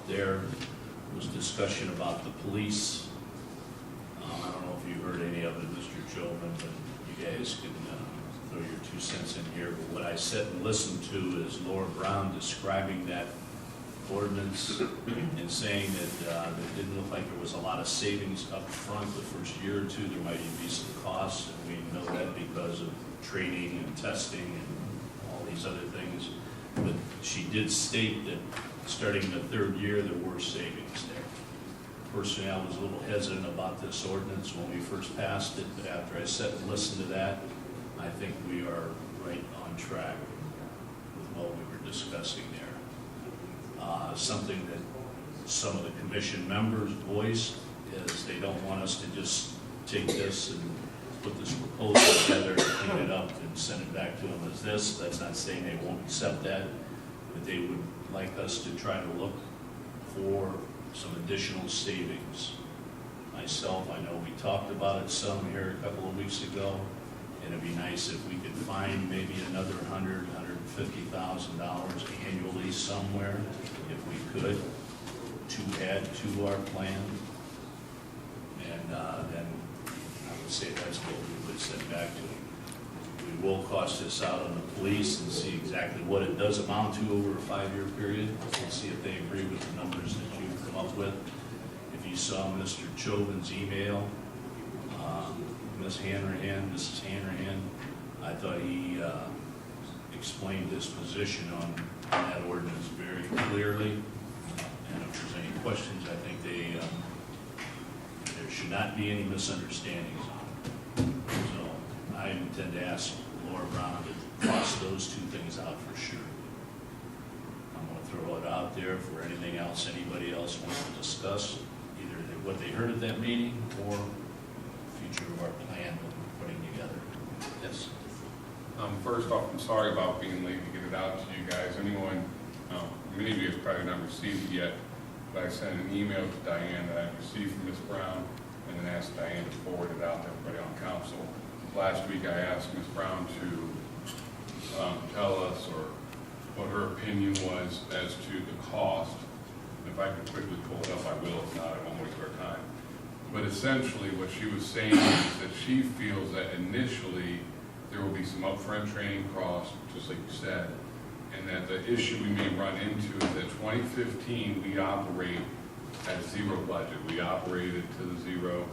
there was discussion about the police. I don't know if you heard any of it, Mr. Chauvin, but you guys can throw your 2 cents in here. But what I sat and listened to is Laura Brown describing that ordinance and saying that it didn't look like there was a lot of savings up front the first year or two. There might even be some costs, and we know that because of training and testing and all these other things. But she did state that starting the 3rd year, there were savings there. Personally, I was a little hesitant about this ordinance when we first passed it, but after I sat and listened to that, I think we are right on track with what we were discussing there. Something that some of the commission members voiced is they don't want us to just take this and put this proposal together and clean it up and send it back to them as this. That's not saying they won't accept that, but they would like us to try to look for some additional savings. Myself, I know we talked about it some here a couple of weeks ago, and it'd be nice if we could find maybe another $100,000, $150,000 annually somewhere, if we could, to add to our plan. And then I would say that's what we would send back to them. We will cost this out on the police and see exactly what it does amount to over a 5-year period. We'll see if they agree with the numbers that you've come up with. If you saw Mr. Chauvin's email, Mrs. Hanrahan, I thought he explained his position on that ordinance very clearly. And if there's any questions, I think there should not be any misunderstandings on it. So I intend to ask Laura Brown to cross those 2 things out for sure. I'm going to throw it out there for anything else anybody else wants to discuss, either what they heard at that meeting or future of our plan that we're putting together. Yes. First off, I'm sorry about being late to get it out to you guys. Many of you have probably not received it yet, but I sent an email to Diane that I received from Ms. Brown and then asked Diane to forward it out to everybody on council. Last week I asked Ms. Brown to tell us or what her opinion was as to the cost. If I could quickly pull it up, I will. If not, I won't waste our time. But essentially what she was saying is that she feels that initially there will be some upfront training costs, just like you said, and that the issue we may run into is that 2015 we operate at 0 budget. We operated to the 0,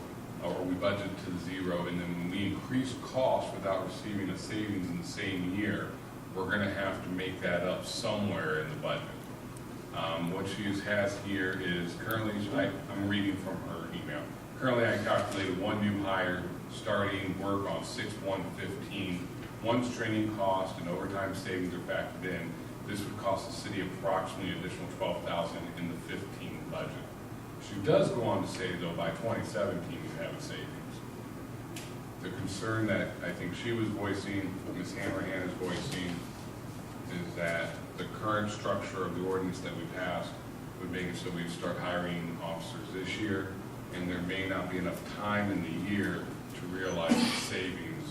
or we budgeted to the 0, and then when we increase costs without receiving a savings in the same year, we're going to have to make that up somewhere in the budget. What she has here is currently, I'm reading from her email. Currently, I calculated 1 new hire starting work on 6/1/15. Once training cost and overtime savings are factored in, this would cost the city approximately an additional $12,000 in the 15 budget. She does go on to say, though, by 2017 we have a savings. The concern that I think she was voicing, what Ms. Hanrahan is voicing, is that the current structure of the ordinance that we passed would make it so we'd start hiring officers this year, and there may not be enough time in the year to realize the savings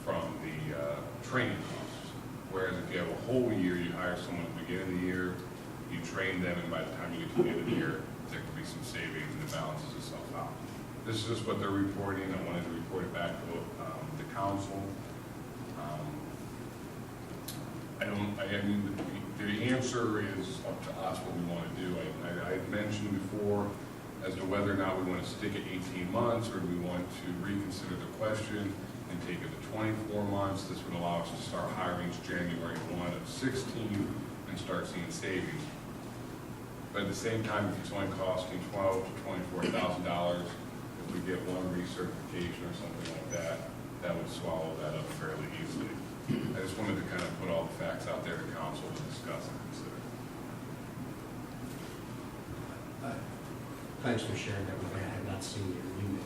from the training costs. Whereas if you have a whole year, you hire someone at the beginning of the year, you train them, and by the time you get to the end of the year, there could be some savings and it balances itself out. This is just what they're reporting. I wanted to report it back to the council. The answer is up to us what we want to do. I mentioned before as to whether or not we want to stick at 18 months or do we want to reconsider the question and take it to 24 months. This would allow us to start hiring January 1 of 16 and start seeing savings. But at the same time, if it's only costing $12,000 to $24,000, if we get one recertification or something like that, that would swallow that up fairly easily. I just wanted to kind of put all the facts out there to council to discuss and consider. Thanks for sharing that with me. I have not seen your email.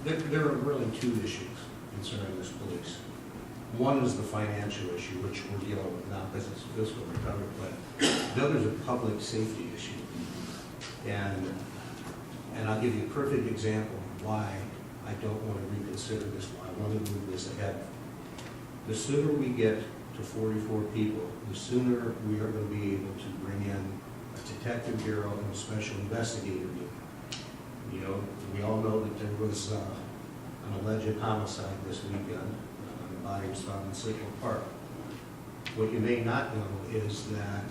There are really 2 issues concerning this police. One is the financial issue, which we're dealing with now because it's a fiscal recovery plan. The other is a public safety issue. And I'll give you a perfect example of why I don't want to reconsider this, why I want to move this ahead. The sooner we get to 44 people, the sooner we are going to be able to bring in a detective bureau and a special investigator unit. You know, we all know that there was an alleged homicide this weekend. The body was found in Central Park. What you may not know is that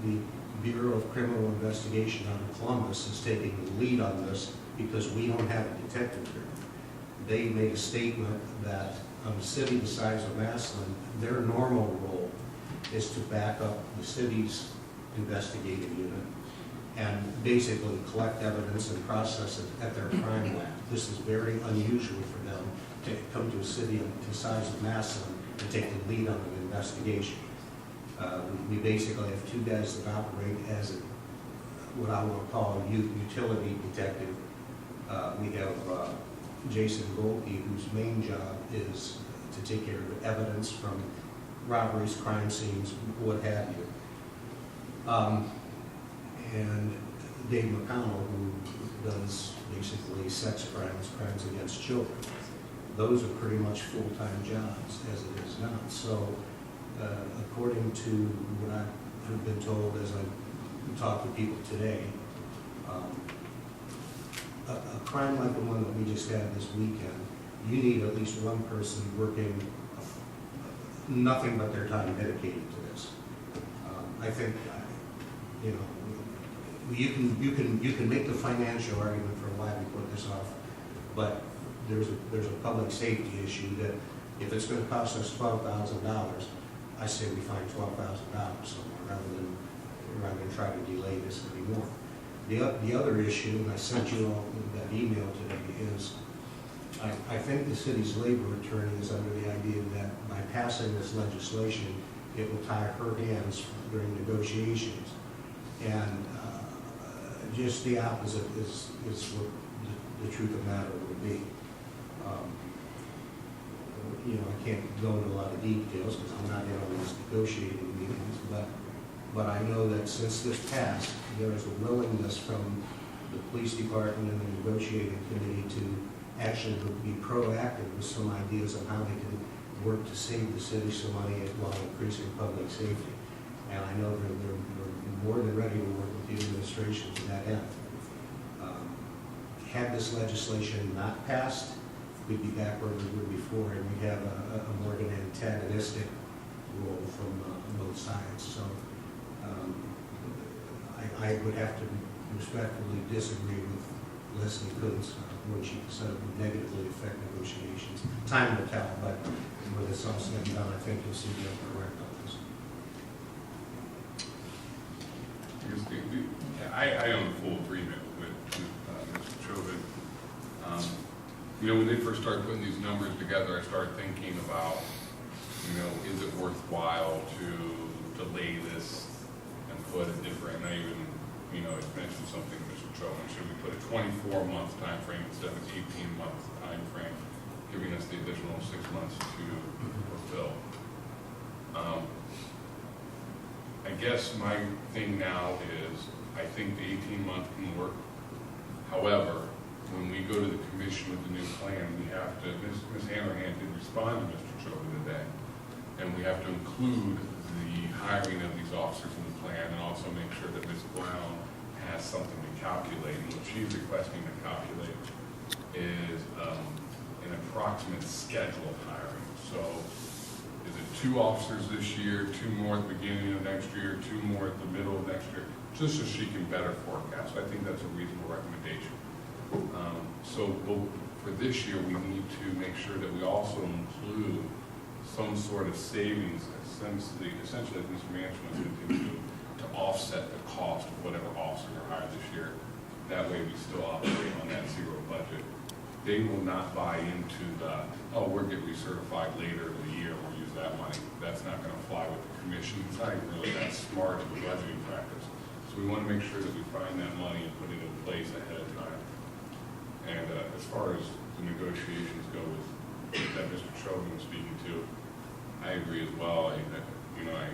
the Bureau of Criminal Investigation out of Columbus is taking the lead on this because we don't have a detective bureau. They made a statement that a city the size of Massillon, their normal role is to back up the city's investigative unit and basically collect evidence and process it at their crime lab. This is very unusual for them to come to a city the size of Massillon and take the lead on an investigation. We basically have two guys that operate as what I will call a utility detective. We have Jason Goldke, whose main job is to take care of evidence from robberies, crime scenes, what have you. And Dave McConnell, who does basically sex crimes, crimes against children. Those are pretty much full-time jobs as it is now. So according to what I've been told as I talk to people today, a crime like the one that we just had this weekend, you need at least one person working nothing but their time dedicated to this. I think, you know, you can make the financial argument for why we put this off, but there's a public safety issue that if it's going to cost us $12,000, I say we find $12,000 somewhere rather than try to delay this anymore. The other issue, and I sent you all that email today, is I think the city's labor attorney is under the idea that by passing this legislation, it will tie her hands during negotiations. And just the opposite is what the truth of the matter would be. You know, I can't go into a lot of details because I'm not in on these negotiating meetings, but I know that since this passed, there is a willingness from the police department and the negotiating committee to actually be proactive with some ideas on how they can work to save the city some money while increasing public safety. And I know they're more than ready to work with the administration to that end. Had this legislation not passed, we'd be back where we were before, and we'd have a more of an antagonistic role from both sides. So I would have to respectfully disagree with Leslie Kuntz when she said it would negatively affect negotiations. Time will tell, but when it's all said and done, I think you'll see the correct on this. I am in full agreement with Mr. Chauvin. You know, when they first started putting these numbers together, I started thinking about, you know, is it worthwhile to delay this and put a different, and I even, you know, I mentioned something, Mr. Chauvin, should we put a 24-month time frame instead of an 18-month time frame, giving us the additional 6 months to fulfill? I guess my thing now is, I think the 18-month can work. However, when we go to the commission with the new plan, we have to, Ms. Hammerhand did respond to Mr. Chauvin today, and we have to include the hiring of these officers in the plan and also make sure that Ms. Brown has something to calculate. And what she's requesting to calculate is an approximate schedule of hiring. So is it 2 officers this year, 2 more at the beginning of next year, 2 more at the middle of next year, just so she can better forecast. I think that's a reasonable recommendation. For this year, we need to make sure that we also include some sort of savings, essentially, as Mr. Manchin was into, to offset the cost of whatever officers are hired this year. That way we still operate on that zero budget. They will not buy into the, oh, we'll get recertified later in the year, we'll use that money. That's not going to fly with the commission. It's not even really that smart of a budgeting practice. So we want to make sure that we find that money and put it in place ahead of time. And as far as the negotiations go that Mr. Chauvin was speaking to, I agree as well. I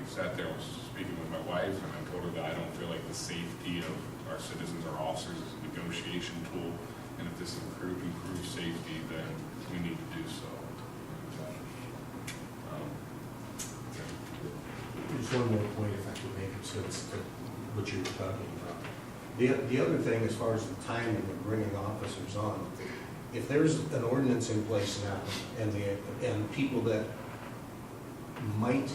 sat there and was speaking with my wife, and I told her that I don't feel like the safety of our citizens or officers is a negotiation tool. And if this improves safety, then we need to do so. Just one more point, if I could make it sense to what you were talking about. The other thing, as far as the timing of bringing officers on, if there's an ordinance in place now, and people that might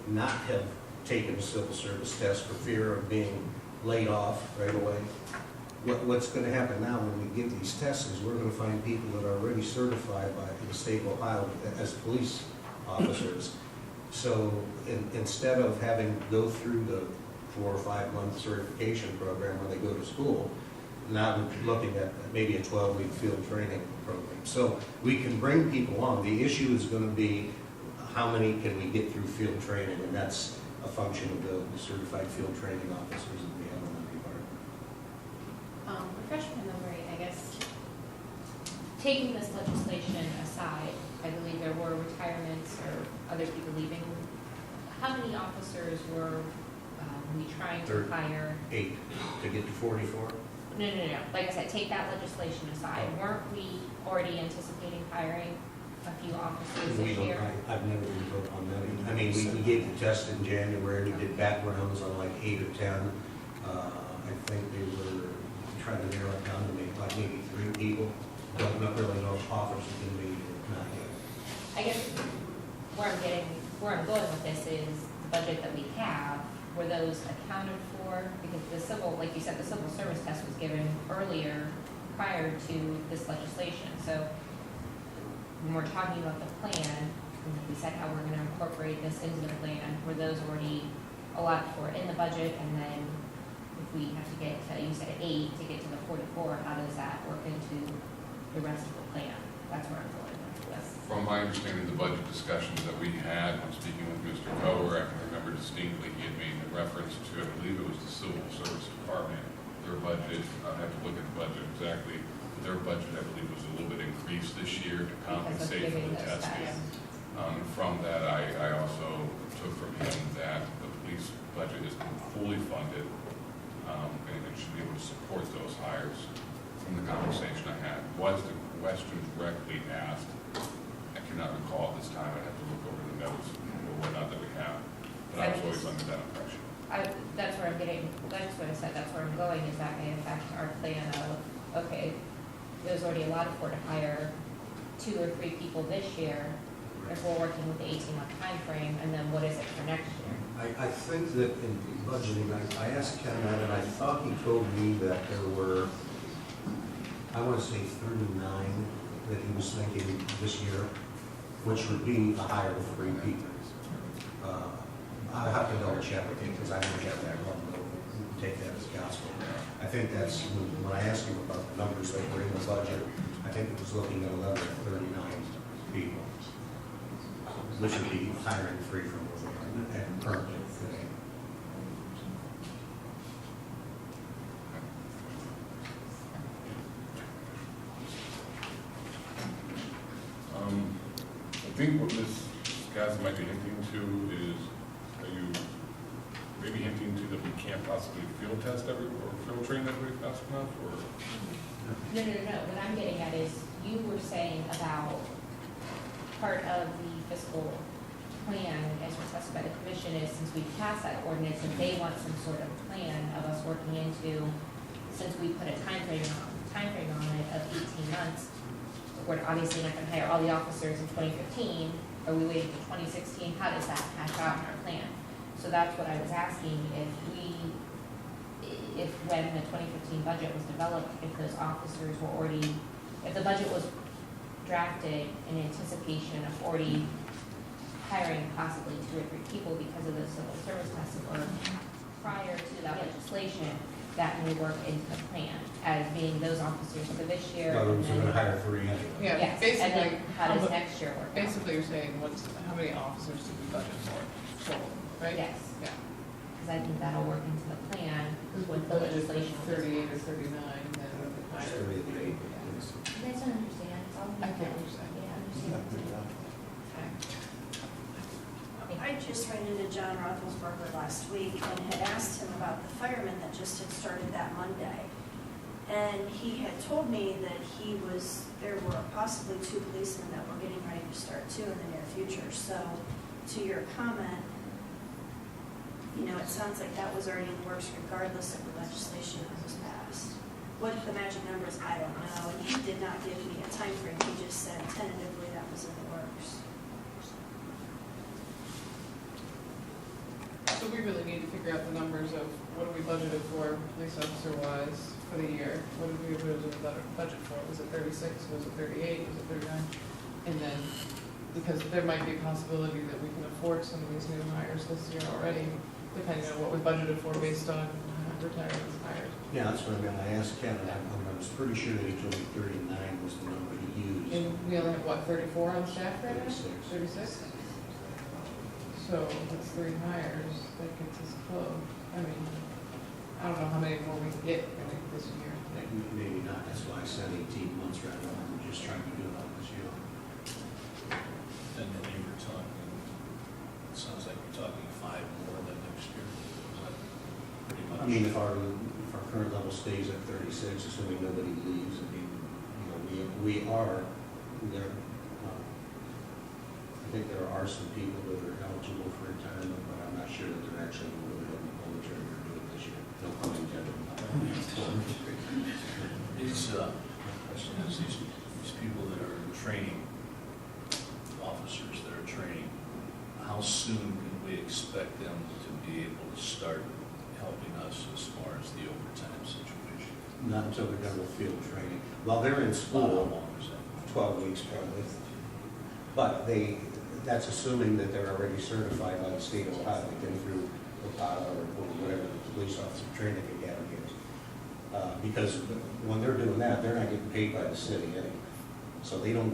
not have taken a civil service test for fear of being laid off right away, what's going to happen now when we give these tests is we're going to find people that are already certified by the state of Ohio as police officers. So instead of having to go through the 4 or 5 month certification program where they go to school, now we're looking at maybe a 12-week field training program. So we can bring people on. The issue is going to be how many can we get through field training, and that's a function of the certified field training officers that we have in the department. Refresh my memory, I guess, taking this legislation aside, I believe there were retirements or other people leaving. How many officers were we trying to hire? 8 to get to 44. No. Like I said, take that legislation aside. Weren't we already anticipating hiring a few officers this year? I've never been put on that. I mean, we gave the test in January. We did backgrounds on like 8 or 10. I think they were trying to narrow it down to maybe 3 people. Don't really know if officers can be or not yet. I guess where I'm going with this is the budget that we have, were those accounted for? Because the civil, like you said, the civil service test was given earlier prior to this legislation. So when we're talking about the plan, we said how we're going to incorporate this into the plan, were those already allotted for in the budget? And then if we have to get to, you said 8 to get to the 44, how does that work into the rest of the plan? That's where I'm going with this. From my understanding, the budget discussions that we had when speaking with Mr. Coer, I can remember distinctly he had made a reference to, I believe it was the Civil Service Department, their budget, I'd have to look at the budget exactly, but their budget, I believe, was a little bit increased this year to compensate for the testing. From that, I also took from him that the police budget is fully funded, and it should be able to support those hires. From the conversation I had, was the question directly asked? I cannot recall at this time. I'd have to look over the notes or whatnot that we have. But I was always under that impression. That's where I'm getting, that's what I said, that's where I'm going, is that may affect our plan of, okay, there's already a lot of for to hire 2 or 3 people this year, if we're working with the 18-month time frame, and then what is it for next year? I think that in budgeting, I asked Ken that, and I thought he told me that there were, I want to say 39 that he was thinking this year, which would be a hire of 3 people. I'll have to double check with him because I don't have that one, but we'll take that as gospel. I think that's, when I asked him about the numbers that were in the budget, I think it was looking at 11 or 39 people, which would be hiring 3 from within and permanent today. I think what Ms. Gadsden might be hinting to is, are you maybe hinting to that we can't possibly field test or field train everybody fast enough, or? No. What I'm getting at is, you were saying about part of the fiscal plan, as requested by the commission, is since we passed that ordinance, and they want some sort of plan of us working into, since we put a time frame on it of 18 months, we're obviously not going to hire all the officers in 2015. Are we waiting for 2016? How does that hash out in our plan? So that's what I was asking, if when the 2015 budget was developed, if those officers were already, if the budget was drafted in anticipation of already hiring possibly 2 or 3 people because of the civil service test, or prior to that legislation, that may work into the plan as being those officers for this year. No, and so then- we're going to hire 3 anyway. Yeah, Yes, and basically, then how does next year work? out? basically you're saying, how many officers do we budget for total, right? Yes, Yeah. because I think that'll work into the plan with the Budget for legislation. 38 or 39, then hire. 38. You guys don't understand, it's all. I can't understand. Yeah, I understand. I just ran into John Roethlisberger last week and had asked him about the fireman that just had started that Monday. And he had told me that there were possibly 2 policemen that were getting ready to start too in the near future. So to your comment, it sounds like that was already in the works regardless of the legislation that was passed. What the magic number is, I don't know, and he did not give me a time frame. He just said tentatively that was in the works. So we really need to figure out the numbers of what do we budgeted for, police officer wise, for the year? What did we originally budget for? Was it 36? Was it 38? Was it 39? And then, because there might be a possibility that we can afford some of these new hires this year already, depending on what we budgeted for based on retirements hired. Yeah, that's what I'm gonna ask Kevin. I was pretty sure that he told me 39 was the number he used. And we only have, what, 34 on staff right now? 36. 36? So that's 3 hires, that gets us close. I mean, I don't know how many more we can get really this year. Maybe not, that's why I said 18 months right now, we're just trying to do it all this year. And then you were talking, it sounds like you're talking 5 more than next year. Is that pretty much? I mean, if our current level stays at 36, assuming nobody leaves, I mean, we are, there, I think there are some people that are eligible for retirement, but I'm not sure that they're actually really going to pull the trigger and do it this year. No pun intended. These, question is, these people that are training, officers that are training, how soon can we expect them to be able to start helping us as far as the overtime situation? Not until they're done with field training. While they're in How school, long is that? 12 weeks probably. But that's assuming that they're already certified by the state of Ohio. They've been through Ohio or whatever the police officer training academy is. Because when they're doing that, they're not getting paid by the city anyway. So they don't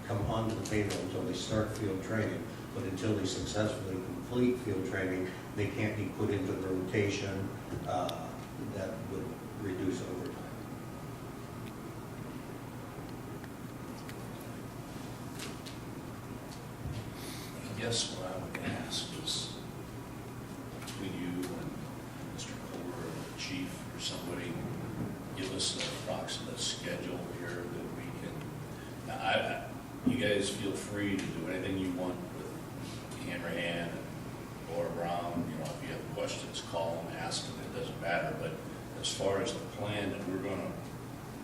come onto the payroll until they start field training. But until they successfully complete field training, they can't be put into the rotation that would reduce overtime. I guess what I would ask is, between you and Mr. Kohler or the chief or somebody, give us an approximate schedule here that we can, you guys feel free to do anything you want with Hanrahan and Laura Brown. If you have questions, call them, ask them, it doesn't matter. But as far as the plan that we're going to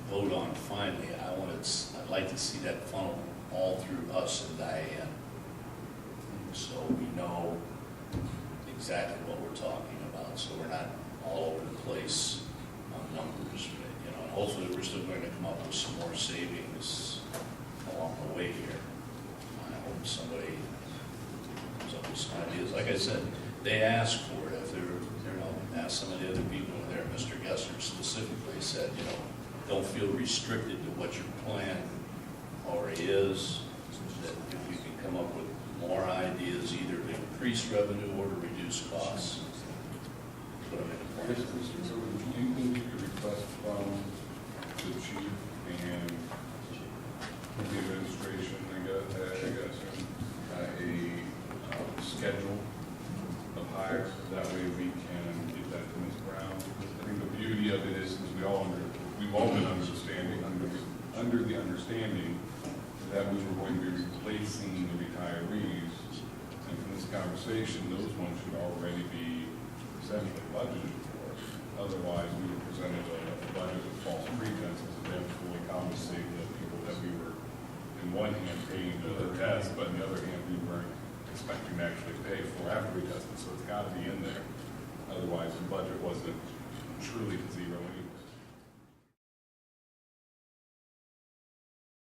vote on finally, I'd like to see that funnel all through us and Diane, so we know exactly what we're talking about, so we're not all over the place on numbers. And hopefully we're still going to come up with some more savings along the way here. I hope somebody comes up with some ideas. Like I said, they asked for it. If ask some of the other people in there, Mr. Gesser specifically said, don't feel restricted to what your plan already is, that if you can come up with more ideas, either to increase revenue or to reduce costs, put them in the Yes, plan. so you can make a request from the chief and the administration, I guess, a schedule of hires. That way we can get that to Ms. Brown. I think the beauty of it is we've all been under the understanding that we were going to be replacing the retirees. And from this conversation, those ones should already be essentially budgeted for. Otherwise, we were presented a budget with false pretenses and then fully compensating the people that we were, in one hand, paying to test, but on the other hand, we weren't expecting to actually pay for after we tested. So it's got to be in there. Otherwise, the budget wasn't truly to zero anyway.